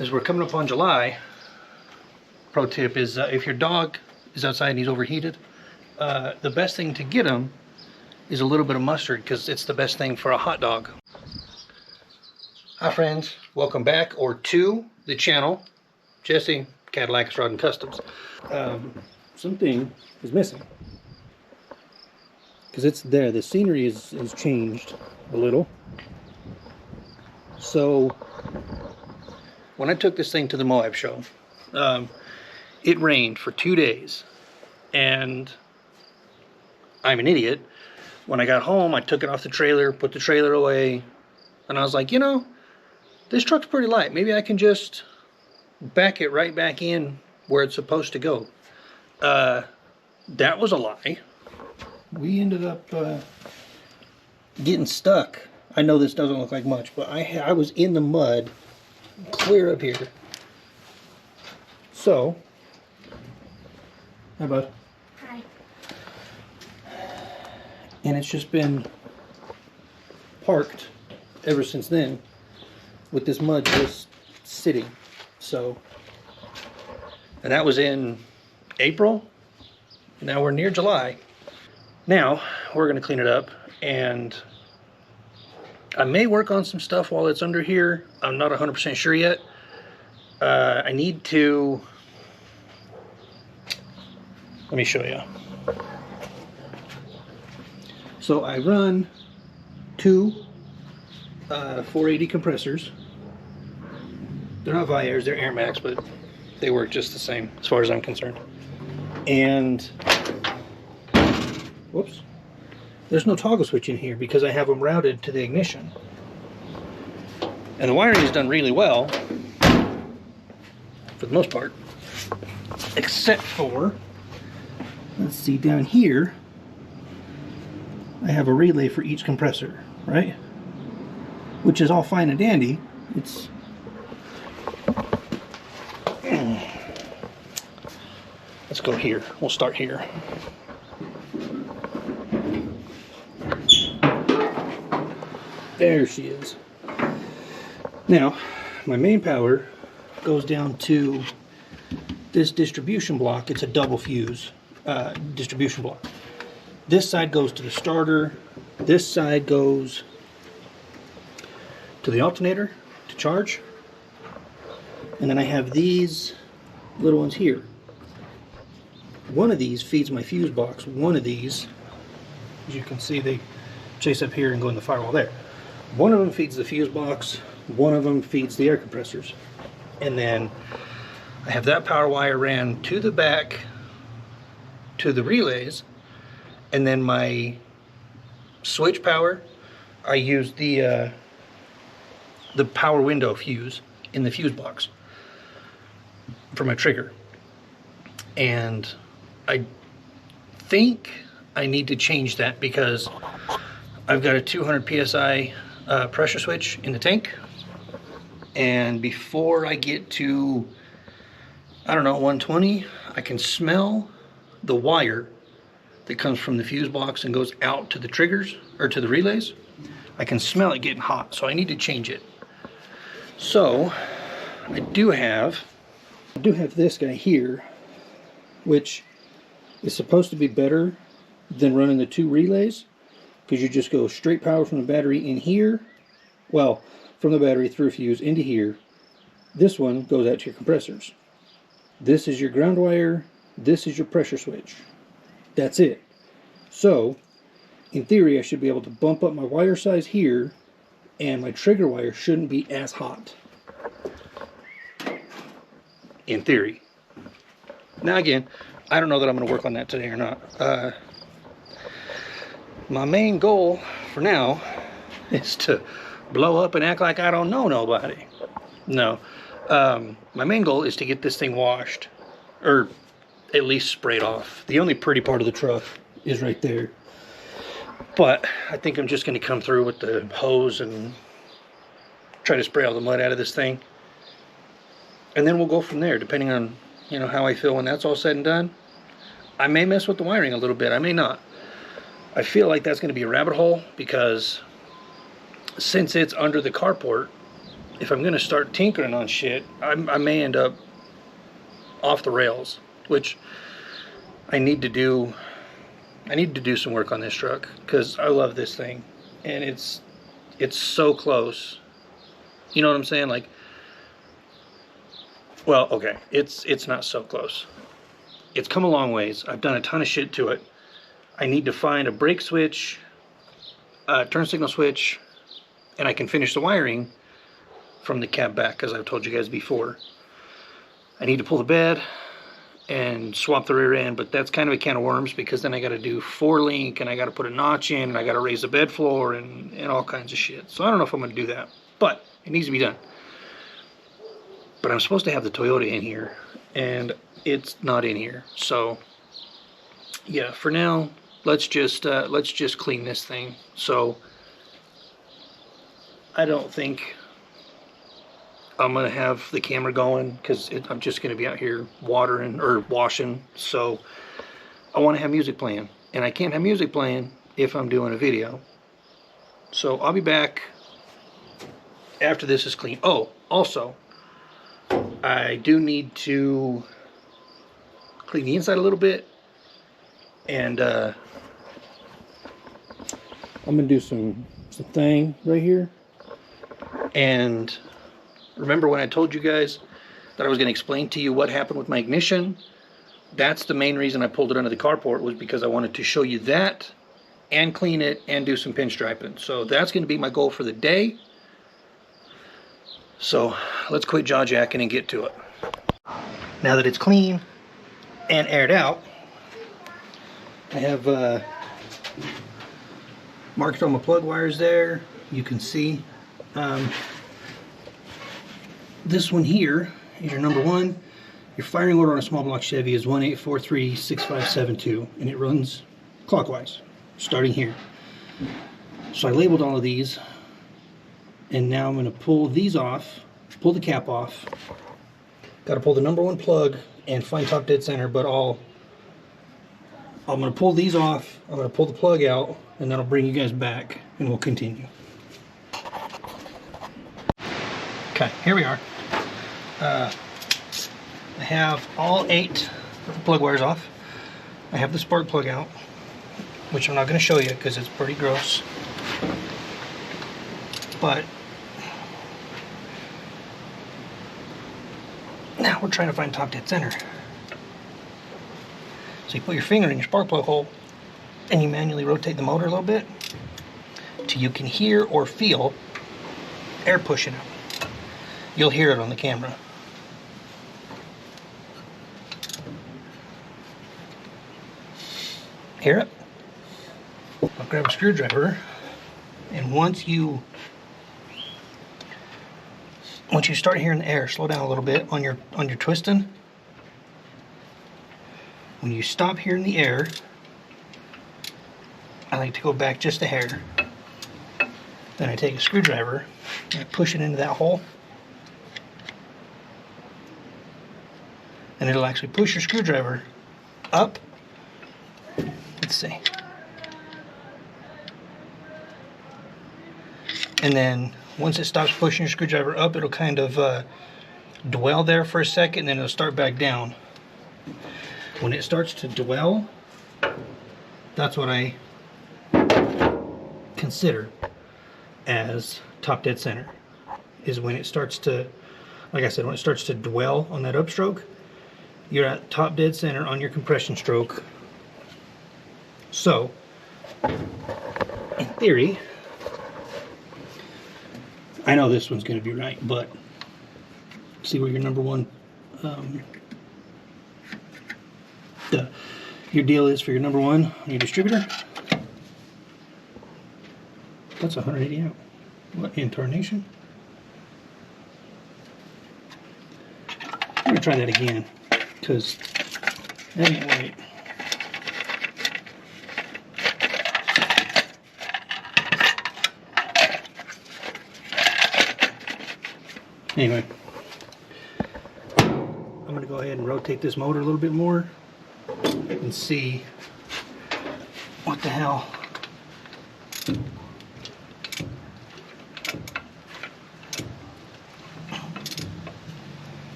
As we're coming up on July, pro tip is if your dog is outside and he's overheated, the best thing to get him is a little bit of mustard, because it's the best thing for a hot dog. Hi friends, welcome back or to the channel. Jesse, Cadillac Rod and Customs. Something is missing, because it's there. The scenery is changed a little. So when I took this thing to the Moab show, it rained for 2 days, and I'm an idiot. When I got home, I took it off the trailer, put the trailer away, and I was like, you know, this truck's pretty light. Maybe I can just back it right back in where it's supposed to go. That was a lie. We ended up getting stuck. I know this doesn't look like much, but I was in the mud clear up here. So, hi bud. Hi. And it's just been parked ever since then, with this mud just sitting. So, and that was in April. Now we're near July. Now we're going to clean it up, and I may work on some stuff while it's under here. I'm not 100% sure yet. I need to, let me show you. So I run two 480 compressors. They're not Viairs, they're Air Max, but they work just the same as far as I'm concerned. And, whoops, there's no toggle switch in here because I have them routed to the ignition. And the wiring is done really well, for the most part, except for, let's see, down here, I have a relay for each compressor, right? Which is all fine and dandy. It's let's go here. We'll start here. There she is. Now, my main power goes down to this distribution block. It's a double fuse distribution block. This side goes to the starter. This side goes to the alternator to charge. And then I have these little ones here. One of these feeds my fuse box. One of these, as you can see, they chase up here and go in the firewall there. One of them feeds the fuse box. One of them feeds the air compressors. And then I have that power wire ran to the back to the relays. And then my switch power, I use the power window fuse in the fuse box for my trigger. And I think I need to change that because I've got a 200 psi pressure switch in the tank, and before I get to, I don't know, 120, I can smell the wire that comes from the fuse box and goes out to the triggers or to the relays. I can smell it getting hot, so I need to change it. So I do have this guy here, which is supposed to be better than running the two relays, because you just go straight power from the battery in here. Well, from the battery through fuse into here. This one goes out to your compressors. This is your ground wire. This is your pressure switch. That's it. So, in theory, I should be able to bump up my wire size here, and my trigger wire shouldn't be as hot. In theory. Now again, I don't know that I'm going to work on that today or not. My main goal for now is to blow up and act like I don't know nobody. No. My main goal is to get this thing washed, or at least sprayed off. The only pretty part of the truck is right there. But I think I'm just going to come through with the hose and try to spray all the mud out of this thing. And then we'll go from there, depending on, you know, how I feel when that's all said and done. I may mess with the wiring a little bit. I may not. I feel like that's going to be a rabbit hole, because since it's under the carport, if I'm gonna start tinkering on shit, I may end up off the rails, which I need to do. I need to do some work on this truck because I love this thing, and it's so close. You know what I'm saying? Like, well, okay, it's not so close. It's come a long ways. I've done a ton of shit to it. I need to find a brake switch, a turn signal switch, and I can finish the wiring from the cab back, as I've told you guys before. I need to pull the bed and swap the rear end, but that's kind of a can of worms because then I got to do 4-link and I got to put a notch in and I got to raise the bed floor and all kinds of shit. So I don't know if I'm going to do that, but it needs to be done. But I'm supposed to have the Toyota in here and it's not in here. So yeah, for now, let's just clean this thing. So I don't think I'm gonna have the camera going because I'm just gonna be out here watering or washing. So I want to have music playing, and I can't have music playing if I'm doing a video. So I'll be back after this is clean. Oh, also, I do need to clean the inside a little bit, and I'm gonna do some thing right here. And remember when I told you guys that I was going to explain to you what happened with my ignition? That's the main reason I pulled it under the carport, was because I wanted to show you that and clean it and do some pinstriping. So that's going to be my goal for the day. So let's quit jaw-jacking and get to it. Now that it's clean and aired out, I have marked all my plug wires there. You can see this one here is your number one. Your firing order on a small block Chevy is 18436572, and it runs clockwise, starting here. So I labeled all of these, and now I'm going to pull these off, pull the cap off. Got to pull the number one plug and find top dead center, but I'm going to pull these off, I'm going to pull the plug out, and then I'll bring you guys back, and we'll continue. Okay, here we are. I have all 8 plug wires off. I have the spark plug out, which I'm not going to show you because it's pretty gross. But now we're trying to find top dead center. So you put your finger in your spark plug hole and you manually rotate the motor a little bit till you can hear or feel air pushing out. You'll hear it on the camera. Hear it? I'll grab a screwdriver, and once you start hearing the air, slow down a little bit on your twisting. When you stop hearing the air, I like to go back just a hair. Then I take a screwdriver and I push it into that hole. And it'll actually push your screwdriver up. Let's see. And then once it stops pushing your screwdriver up, it'll kind of dwell there for a second, and then it'll start back down. When it starts to dwell, that's what I consider as top dead center. Is when it starts to, like I said, when it starts to dwell on that upstroke, you're at top dead center on your compression stroke. So, in theory, I know this one's going to be right, but see where your number one, your deal is for your number one on your distributor? That's 180 out. What in tarnation? I'm going to try that again, because that ain't right. Anyway, I'm going to go ahead and rotate this motor a little bit more and see what the hell.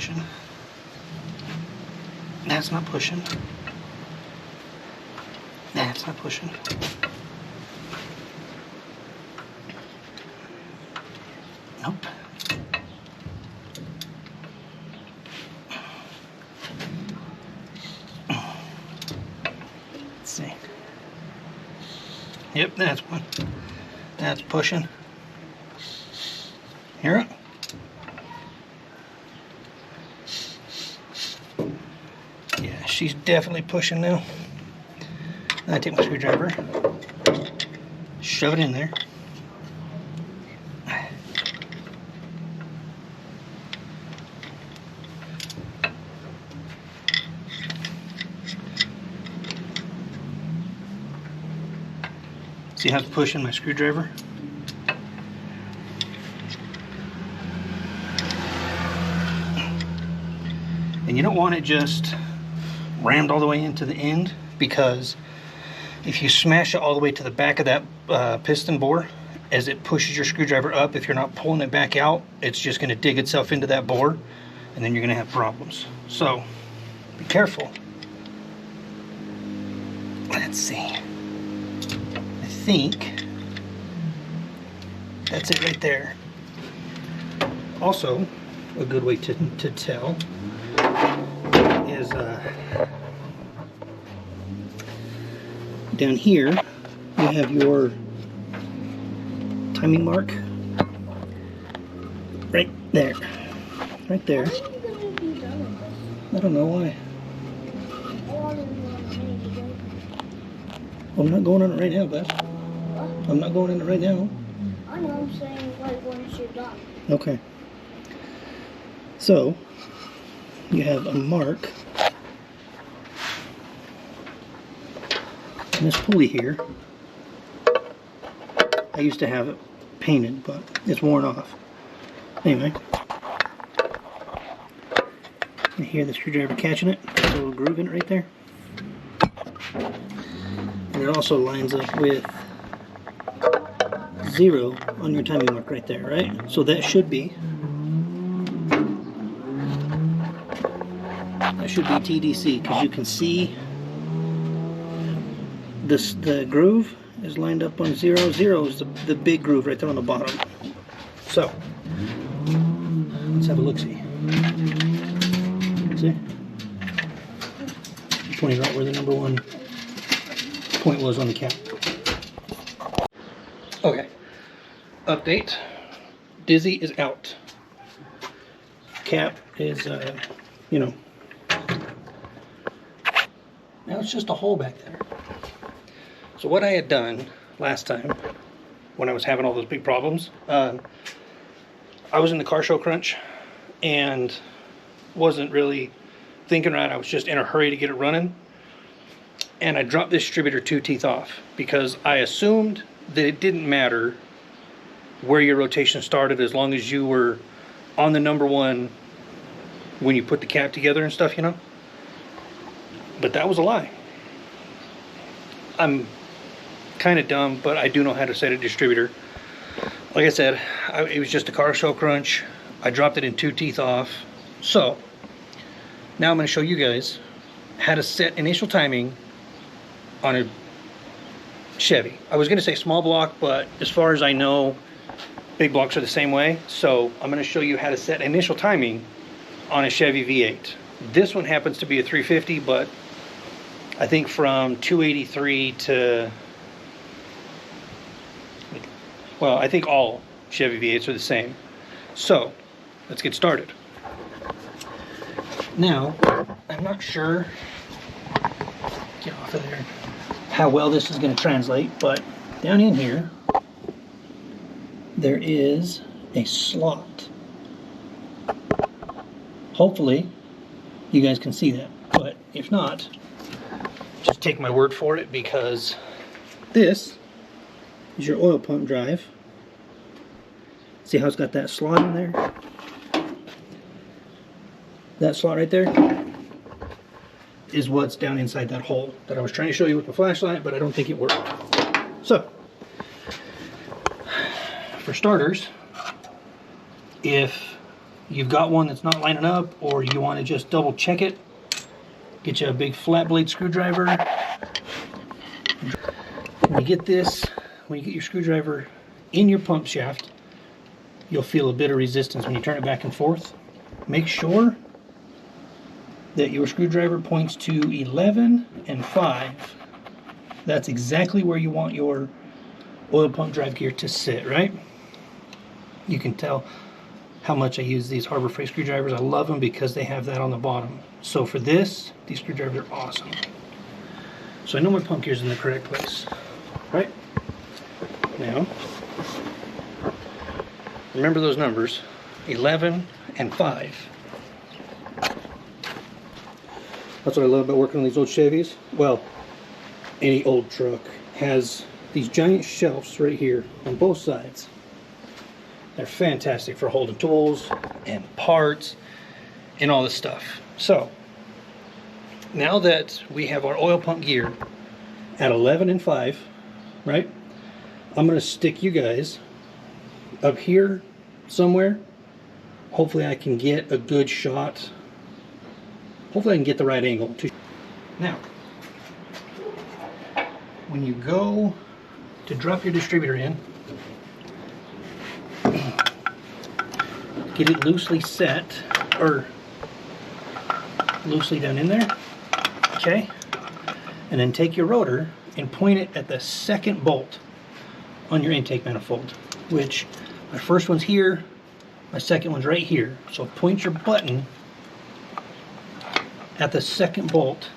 pushing. That's not pushing. That's not pushing. Nope. Let's see. Yep, that's one. That's pushing. Hear it? Yeah, she's definitely pushing now. I take my screwdriver, shove it in there. See how it's pushing my screwdriver? And you don't want it just rammed all the way into the end, because if you smash it all the way to the back of that piston bore, as it pushes your screwdriver up, if you're not pulling it back out, it's just going to dig itself into that bore, and then you're going to have problems. So be careful. Let's see. I think that's it right there. Also, a good way to tell is down here you have your timing mark right there. Right there. I don't know why. I'm not going on it right now, Beth. I'm not going in it right now. I know, I'm saying like once you're done. Okay. So, you have a mark. And this pulley here, I used to have it painted, but it's worn off. Anyway, you hear the screwdriver catching it, a little groove in it right there. And it also lines up with 0 on your timing mark right there, right? So that should be TDC, because you can see this, the groove is lined up on 0. 0 is the big groove right there on the bottom. So let's have a look-see. See? Pointing right where the number 1 point was on the cap. Okay. Update. Dizzy is out. Cap is, you know. Now it's just a hole back there. So what I had done last time, when I was having all those big problems, I was in the car show crunch and wasn't really thinking right. I was just in a hurry to get it running. And I dropped this distributor 2 teeth off because I assumed that it didn't matter where your rotation started as long as you were on the number 1 when you put the cap together and stuff, you know. But that was a lie. I'm kind of dumb, but I do know how to set a distributor. Like I said, it was just a car show crunch. I dropped it in 2 teeth off. So now I'm going to show you guys how to set initial timing on a Chevy. I was going to say small block, but as far as I know, big blocks are the same way. So I'm going to show you how to set initial timing on a Chevy V8. This one happens to be a 350, but I think from 283 to, well, I think all Chevy V8s are the same. So let's get started. Now, I'm not sure, get off of there, how well this is going to translate, but down in here there is a slot. Hopefully you guys can see that, but if not, just take my word for it, because this is your oil pump drive. See how it's got that slot in there? That slot right there is what's down inside that hole that I was trying to show you with the flashlight, but I don't think it worked. So, for starters, if you've got one that's not lining up, or you want to just double check it, get you a big flat blade screwdriver. When you get this, when you get your screwdriver in your pump shaft, you'll feel a bit of resistance when you turn it back and forth. Make sure that your screwdriver points to 11 and 5. That's exactly where you want your oil pump drive gear to sit, right? You can tell how much I use these Harbor Freight screwdrivers. I love them because they have that on the bottom. So for this, these screwdrivers are awesome. So I know my pump gear is in the correct place, right? Now, remember those numbers, 11 and 5. That's what I love about working on these old Chevys. Well, any old truck has these giant shelves right here on both sides. They're fantastic for holding tools and parts and all this stuff. So, now that we have our oil pump gear at 11 and 5, right? I'm going to stick you guys up here somewhere. Hopefully I can get a good shot. Hopefully I can get the right angle. Now, when you go to drop your distributor in, get it loosely set, or loosely down in there, okay? And then take your rotor and point it at the second bolt on your intake manifold, which my first one's here, my second one's right here. So point your button at the second bolt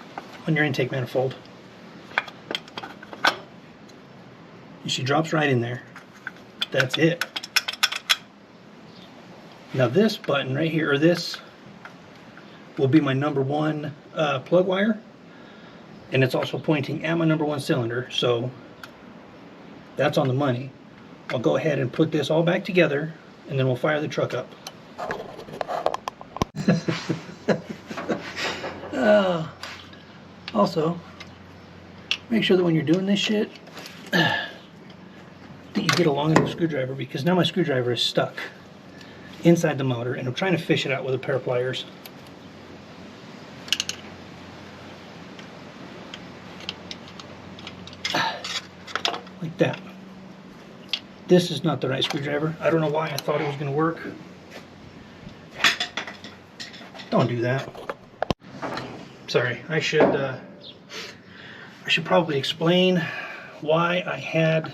on your intake manifold. And she drops right in there. That's it. Now this button right here, or this, will be my number 1 plug wire. And it's also pointing at my number 1 cylinder, so that's on the money. I'll go ahead and put this all back together, and then we'll fire the truck up. Also, make sure that when you're doing this shit, that you get a long enough screwdriver, because now my screwdriver is stuck inside the motor, and I'm trying to fish it out with a pair of pliers. Like that. This is not the right screwdriver. I don't know why I thought it was going to work. Don't do that. Sorry, I should probably explain why I had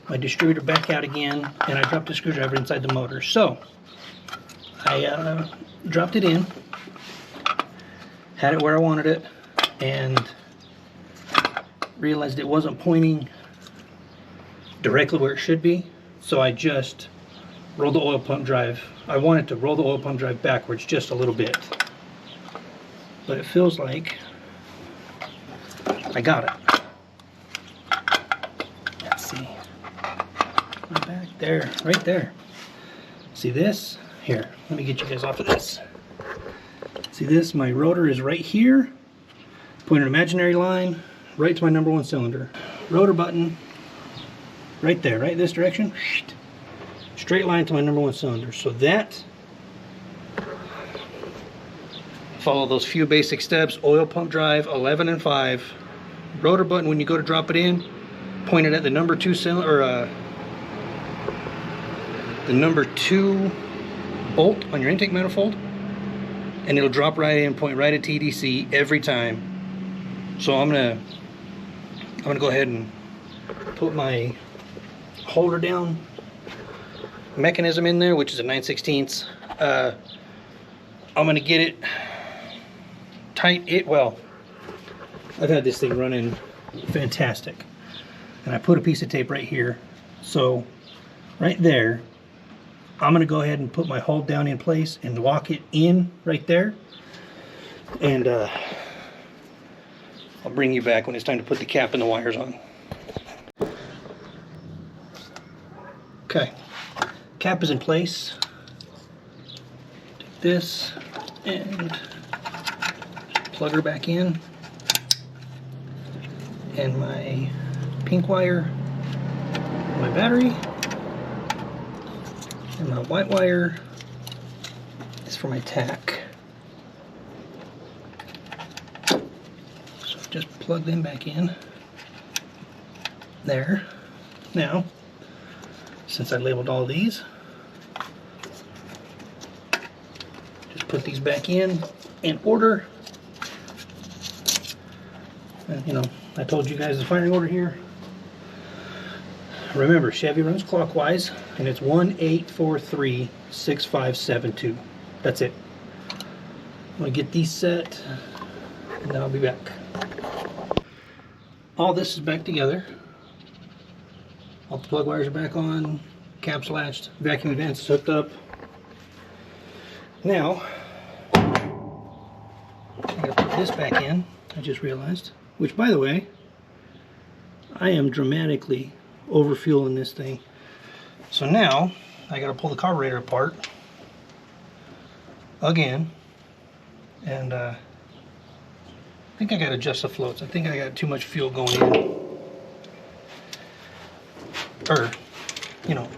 my distributor back out again and I dropped the screwdriver inside the motor. So I dropped it in, had it where I wanted it, and realized it wasn't pointing directly where it should be, so I just rolled the oil pump drive. I wanted to roll the oil pump drive backwards just a little bit, but it feels like I got it. Let's see. Back there, right there. See this? Here, let me get you guys off of this. See this? My rotor is right here. Point an imaginary line right to my number 1 cylinder. Rotor button right there, right this direction. Straight line to my number 1 cylinder. So that, follow those few basic steps. Oil pump drive, 11 and 5. Rotor button, when you go to drop it in, point it at the number 2 cylinder, or the number 2 bolt on your intake manifold, and it'll drop right in, point right at TDC every time. So I'm gonna go ahead and put my holder down mechanism in there, which is a 9/16. I'm gonna get it tight. Well, I've had this thing running fantastic, and I put a piece of tape right here. So right there, I'm gonna go ahead and put my hold down in place and lock it in right there, and I'll bring you back when it's time to put the cap and the wires on. Okay, cap is in place. Take this and plug her back in, and my pink wire, my battery, and my white wire for my tack. So just plug them back in. There. Now, since I labeled all these, just put these back in order. And, you know, I told you guys the firing order here. Remember, Chevy runs clockwise, and it's 18436572. That's it. I'm gonna get these set, and then I'll be back. All this is back together. All the plug wires are back on, caps latched, vacuum advance is hooked up. Now, I gotta put this back in, I just realized. Which, by the way, I am dramatically overfueling this thing. So now, I gotta pull the carburetor apart again. And I think I gotta adjust the floats. I think I got too much fuel going in. Or, you know,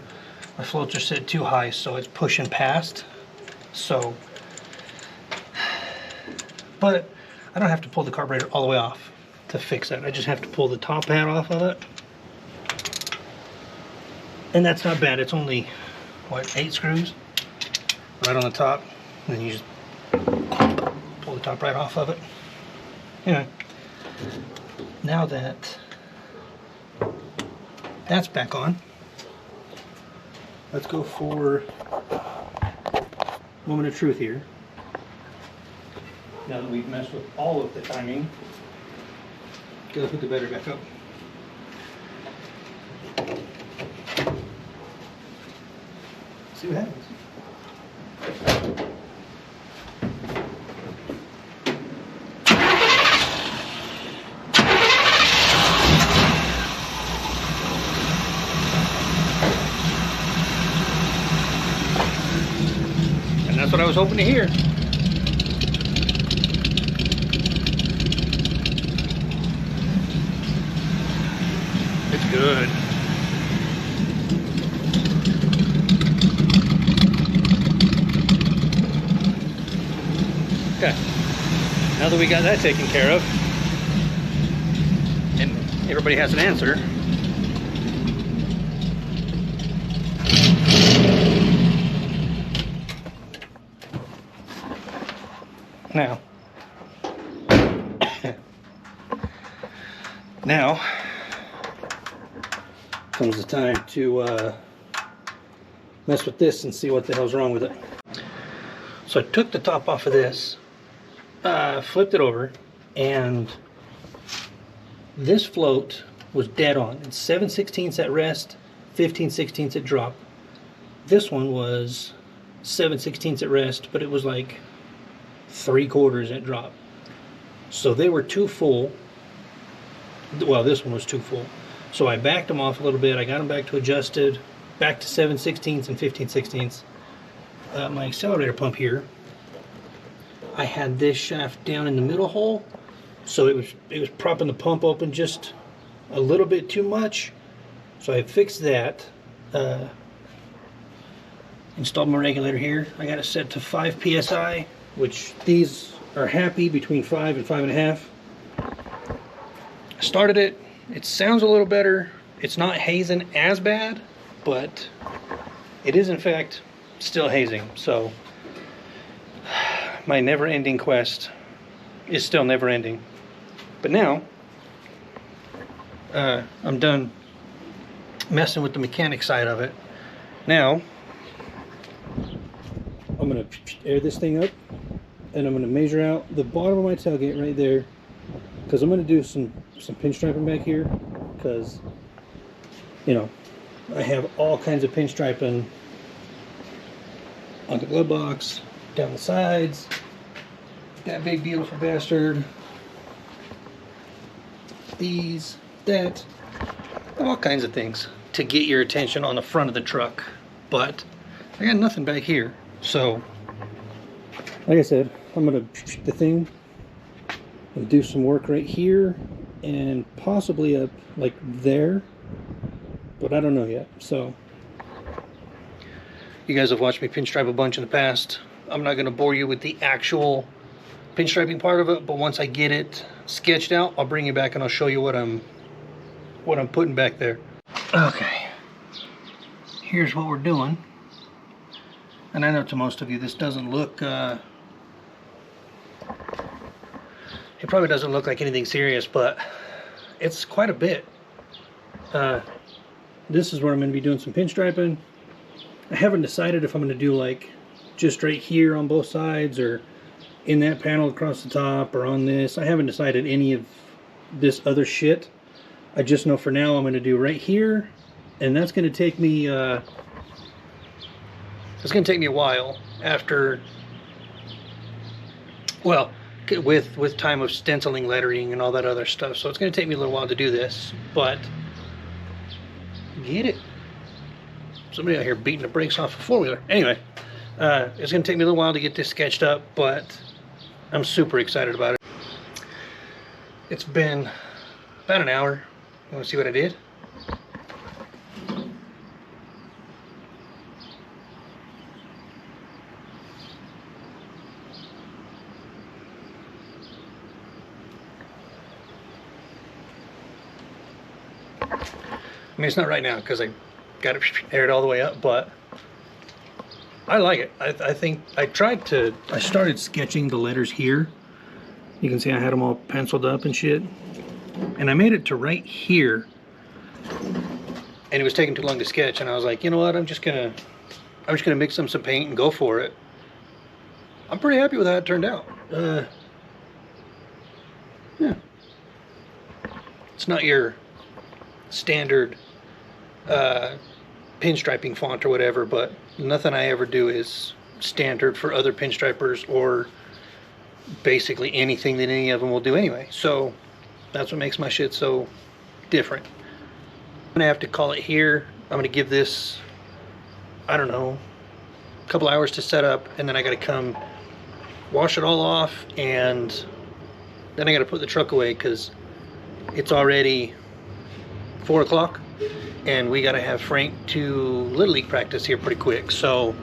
my floats are set too high, so it's pushing past. So, but I don't have to pull the carburetor all the way off to fix that. I just have to pull the top pad off of it. And that's not bad. It's only, what, 8 screws right on the top. And then you just pull the top right off of it. Anyway, now that that's back on, let's go for moment of truth here. Now that we've messed with all of the timing, gotta put the battery back up. See what happens. And that's what I was hoping to hear. It's good. Okay, now that we got that taken care of, and everybody has an answer, now comes the time to mess with this and see what the hell's wrong with it. So I took the top off of this, flipped it over, and this float was dead on. It's 7/16 at rest, 15/16 at drop. This one was 7/16 at rest, but it was like 3/4 at drop. So they were too full. Well, this one was too full. So I backed them off a little bit. I got them back to adjusted, back to 7/16 and 15/16. My accelerator pump here, I had this shaft down in the middle hole, so it was propping the pump open just a little bit too much. So I fixed that. Installed my regulator here. I got it set to 5 psi, which these are happy between 5 and 5.5. I started it. It sounds a little better. It's not hazing as bad, but it is in fact still hazing. So my never-ending quest is still never-ending. But now I'm done messing with the mechanic side of it. Now I'm gonna air this thing up, and I'm gonna measure out the bottom of my tailgate right there, because I'm gonna do some pinstriping back here, because, you know, I have all kinds of pinstriping on the glove box, down the sides, that big beautiful bastard, these, that, all kinds of things to get your attention on the front of the truck. But I got nothing back here. So, like I said, I'm gonna the thing and do some work right here and possibly up like there, but I don't know yet. So, you guys have watched me pinstripe a bunch in the past. I'm not going to bore you with the actual pinstriping part of it, but once I get it sketched out, I'll bring you back and I'll show you what I'm putting back there. Okay, here's what we're doing. And I know to most of you this doesn't look it probably doesn't look like anything serious, but it's quite a bit. This is where I'm going to be doing some pinstriping. I haven't decided if I'm going to do like just right here on both sides or in that panel across the top or on this. I haven't decided any of this other shit. I just know for now I'm going to do right here, and that's going to take me it's going to take me a while after, well, with time of stenciling, lettering, and all that other stuff. So it's going to take me a little while to do this, but get it. Somebody out here beating the brakes off a four-wheeler. Anyway, it's going to take me a little while to get this sketched up, but I'm super excited about it. It's been about an hour. You want to see what I did? I mean, it's not right now because I got it aired all the way up, but I like it. I think I started sketching the letters here. You can see I had them all penciled up and shit. And I made it to right here. And it was taking too long to sketch, and I was like, you know what, I'm just gonna mix some paint and go for it. I'm pretty happy with how it turned out. Yeah. It's not your standard pinstriping font or whatever, but nothing I ever do is standard for other pinstripers or basically anything that any of them will do anyway. So that's what makes my shit so different. I'm gonna have to call it here. I'm gonna give this, I don't know, a couple hours to set up, and then I gotta come wash it all off, and then I gotta put the truck away because it's already 4 o'clock and we gotta have Frank to Little League practice here pretty quick. So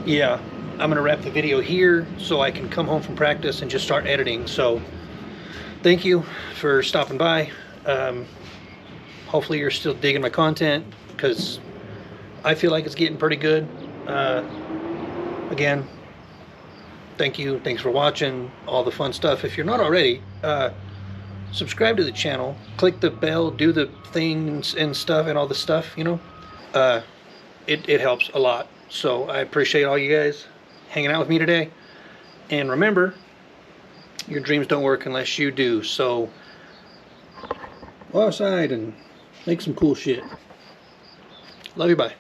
yeah, I'm gonna wrap the video here so I can come home from practice and just start editing. So thank you for stopping by. Hopefully you're still digging my content, because I feel like it's getting pretty good. Again, thank you. Thanks for watching all the fun stuff. If you're not already, subscribe to the channel, click the bell, do the things and stuff and all the stuff, you know. It helps a lot. So I appreciate all you guys hanging out with me today. And remember, your dreams don't work unless you do. So go outside and make some cool shit. Love you, bye.